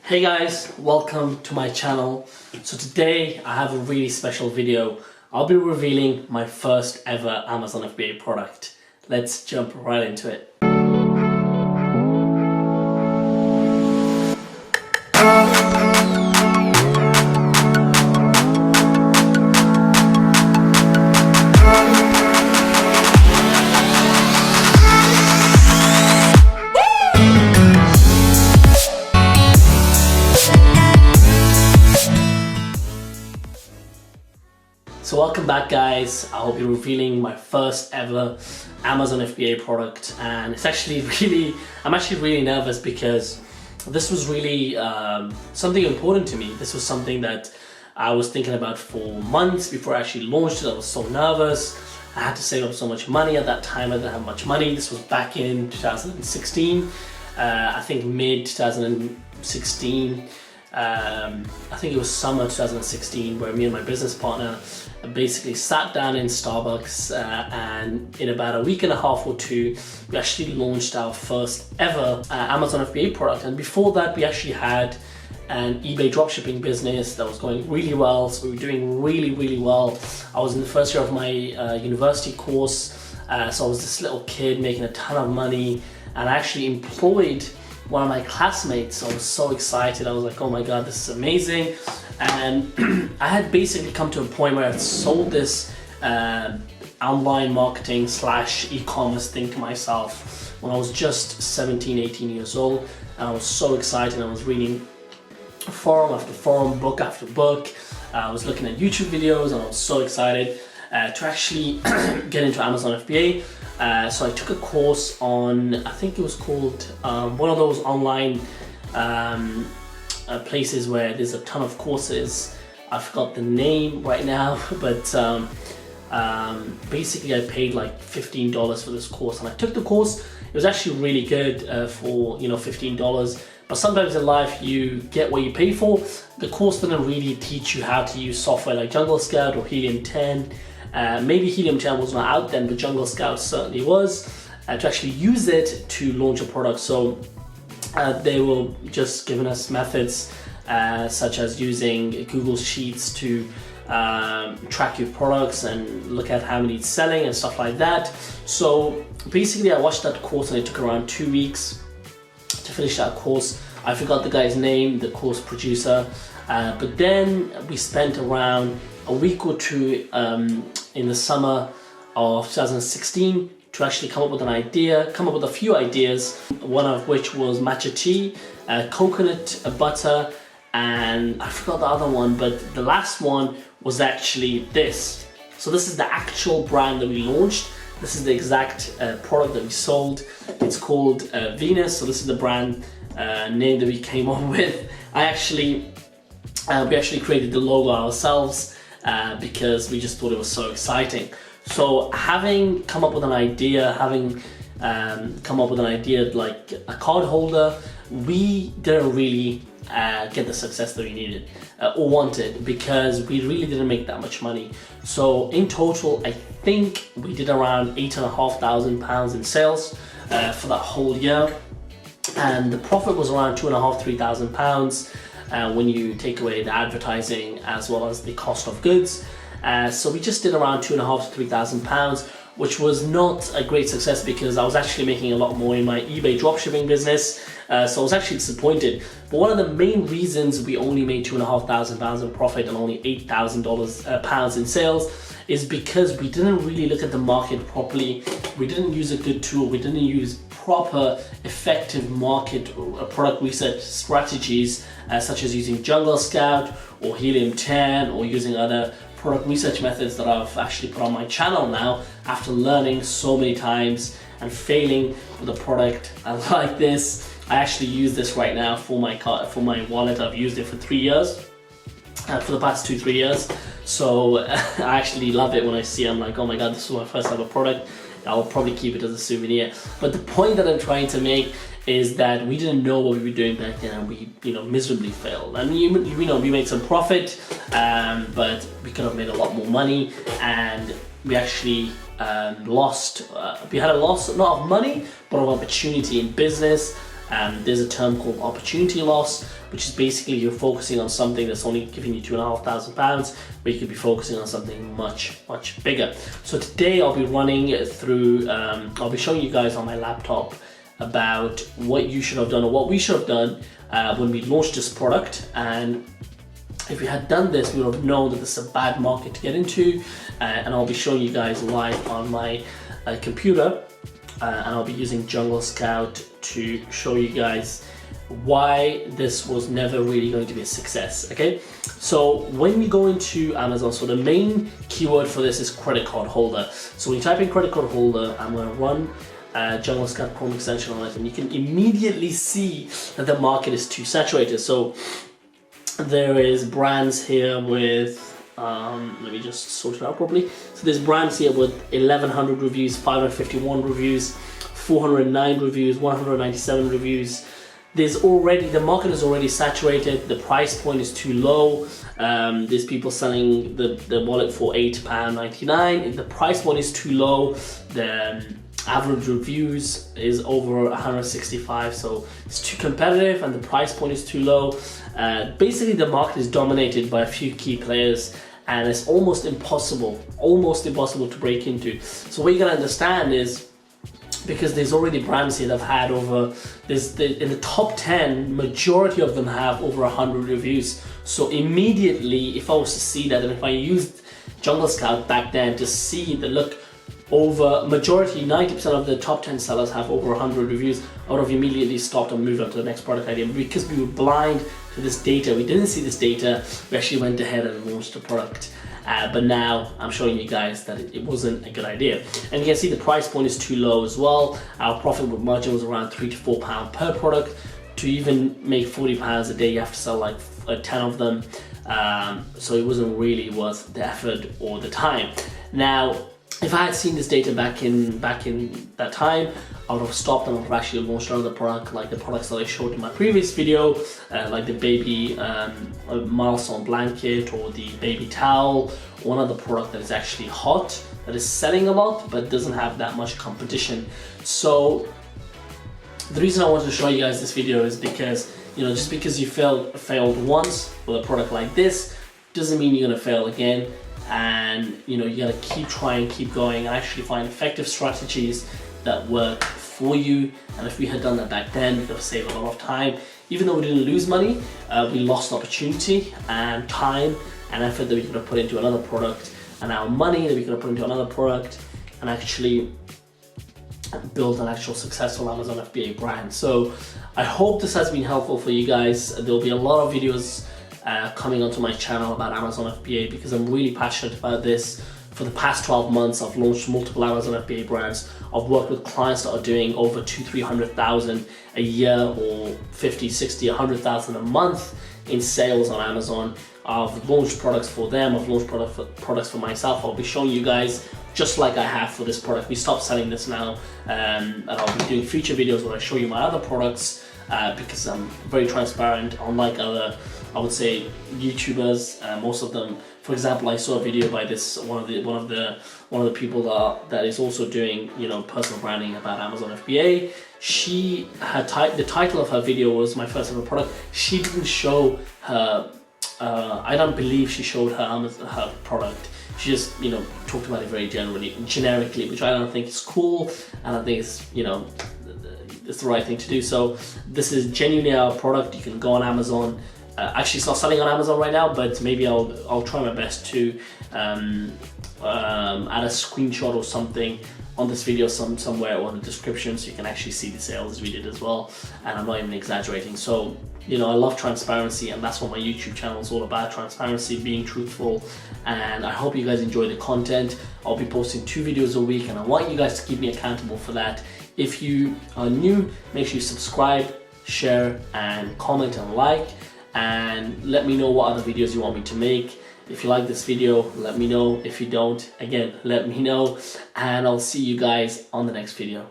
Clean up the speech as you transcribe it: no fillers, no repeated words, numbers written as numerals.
Hey guys, welcome to my channel. So today I have a really special video. I'll be revealing my first ever Amazon FBA product. Let's jump right into it. So welcome back guys, I'll be revealing my first ever Amazon FBA product, and it's actually I'm actually really nervous because this was really something important to me. This was something that I was thinking about for months before I actually launched it. I was so nervous. I had to save up so much money. At that time I didn't have much money. This was back in 2016, I think mid 2016. I think it was summer 2016 where me and my business partner basically sat down in Starbucks and in about a week and a half or two we actually launched our first ever Amazon FBA product. And before that we actually had an eBay dropshipping business that was going really well, so we were doing really well. I was in the first year of my university course, so I was this little kid making a ton of money, and I actually employed one of my classmates. So I was so excited. I was like, oh my god, this is amazing. And I had basically come to a point where I had sold this online marketing / e-commerce thing to myself when I was just 17, 18 years old, and I was so excited. I was reading forum after forum, book after book. I was looking at YouTube videos, and I was so excited to actually get into Amazon FBA. So I took a course on, I think it was called one of those online places where there's a ton of courses. I forgot the name right now, but basically I paid like $15 for this course, and I took the course. It was actually really good for $15. But sometimes in life you get what you pay for. The course didn't really teach you how to use software like Jungle Scout or Helium 10. Maybe Helium 10 was not out then, but Jungle Scout certainly was, to actually use it to launch a product. So they were just giving us methods such as using Google Sheets to track your products and look at how many it's selling and stuff like that. So basically I watched that course, and it took around 2 weeks to finish that course. I forgot the guy's name, the course producer, but then we spent around a week or two in the summer of 2016 to actually come up with a few ideas, one of which was matcha tea, coconut butter, and I forgot the other one, but the last one was actually this. So this is the actual brand that we launched. This is the exact product that we sold. It's called Venus. So this is the brand name that we came up with. We actually created the logo ourselves because we just thought it was so exciting. So having come up with an idea, like a card holder, we didn't really get the success that we needed or wanted, because we really didn't make that much money. So in total, I think we did around £8,500 in sales for that whole year, and the profit was around £2,500–3,000 when you take away the advertising as well as the cost of goods. So we just did around £2,500 to £3,000, which was not a great success because I was actually making a lot more in my eBay dropshipping business. So I was actually disappointed. But one of the main reasons we only made £2,500 in profit and only £8,000 in sales is because we didn't really look at the market properly. We didn't use a good tool. We didn't use proper, effective market product research strategies, such as using Jungle Scout or Helium 10, or using other product research methods that I've actually put on my channel now after learning so many times and failing with a product like this. I actually use this right now for my wallet. I've used it for 3 years, for the past 2-3 years. So I actually love it when I see it. I'm like, oh my god, this is my first ever product. I'll probably keep it as a souvenir. But the point that I'm trying to make is that we didn't know what we were doing back then, and we miserably failed. And we made some profit, but we could have made a lot more money, and we actually lost. We had a loss not of money but of opportunity in business. There's a term called opportunity loss, which is basically you're focusing on something that's only giving you £2,500, but you could be focusing on something much bigger. So today I'll be running through, I'll be showing you guys on my laptop about what you should have done, or what we should have done when we launched this product. And if we had done this, we would have known that this is a bad market to get into, and I'll be showing you guys live on my computer, and I'll be using Jungle Scout to show you guys why this was never really going to be a success. Okay, so when you go into Amazon, so the main keyword for this is credit card holder. So when you type in credit card holder, I'm going to run Jungle Scout Chrome extension on it, and you can immediately see that the market is too saturated. So there is brands here with let me just sort it out properly. So there's brands here with 1100 reviews, 551 reviews, 409 reviews, 197 reviews. The market is already saturated. The price point is too low. There's people selling the wallet for £8.99. The price point is too low. The average reviews is over 165, so it's too competitive, and the price point is too low. Basically, the market is dominated by a few key players, and it's almost impossible to break into. So what you gotta understand is, because there's already brands here that have had over, in the top 10, majority of them have over 100 reviews. So immediately, if I was to see that, and if I used Jungle Scout back then to see the look, over majority, 90% of the top 10 sellers have over 100 reviews, I would have immediately stopped and moved on to the next product idea. Because we were blind to this data, we didn't see this data, we actually went ahead and launched the product. But now I'm showing you guys that it wasn't a good idea. And you can see the price point is too low as well. Our profit margin was around £3 to £4 per product. To even make £40 a day, you have to sell like 10 of them. So it wasn't really worth the effort or the time. Now, if I had seen this data back in that time, I would have stopped and I would have actually launched another product, like the products that I showed in my previous video, like the baby milestone blanket or the baby towel, one other product that is actually hot, that is selling a lot but doesn't have that much competition. So the reason I wanted to show you guys this video is because, you know, just because you failed once with a product like this doesn't mean you're gonna fail again. And you know, you gotta keep trying, keep going, and actually find effective strategies that work for you. And if we had done that back then, we could have saved a lot of time. Even though we didn't lose money, we lost opportunity and time and effort that we could have put into another product, and our money that we could have put into another product, and actually build an actual successful Amazon FBA brand. So I hope this has been helpful for you guys. There'll be a lot of videos coming onto my channel about Amazon FBA, because I'm really passionate about this. For the past 12 months, I've launched multiple Amazon FBA brands. I've worked with clients that are doing over 200,000-300,000 a year, or 50, 60, 100,000 a month in sales on Amazon. I've launched products for them. I've launched products for myself. I'll be showing you guys, just like I have for this product. We stopped selling this now, and I'll be doing future videos where I show you my other products, because I'm very transparent, unlike other, I would say, YouTubers. Most of them, for example, I saw a video by this one of the people that is also doing, you know, personal branding about Amazon FBA. The title of her video was "My First Ever Product." She didn't show her. I don't believe she showed her product. She just, you know, talked about it very generically, which I don't think is cool, and I think it's, you know, it's the right thing to do. So this is genuinely our product. You can go on Amazon. Actually, it's not selling on Amazon right now, but maybe I'll try my best to add a screenshot or something on this video somewhere or in the description, so you can actually see the sales we did as well. And I'm not even exaggerating. So, you know, I love transparency, and that's what my YouTube channel is all about: transparency, being truthful. And I hope you guys enjoy the content. I'll be posting 2 videos a week, and I want you guys to keep me accountable for that. If you are new, make sure you subscribe, share, and comment and like, and let me know what other videos you want me to make. If you like this video, let me know. If you don't, again, let me know, and I'll see you guys on the next video.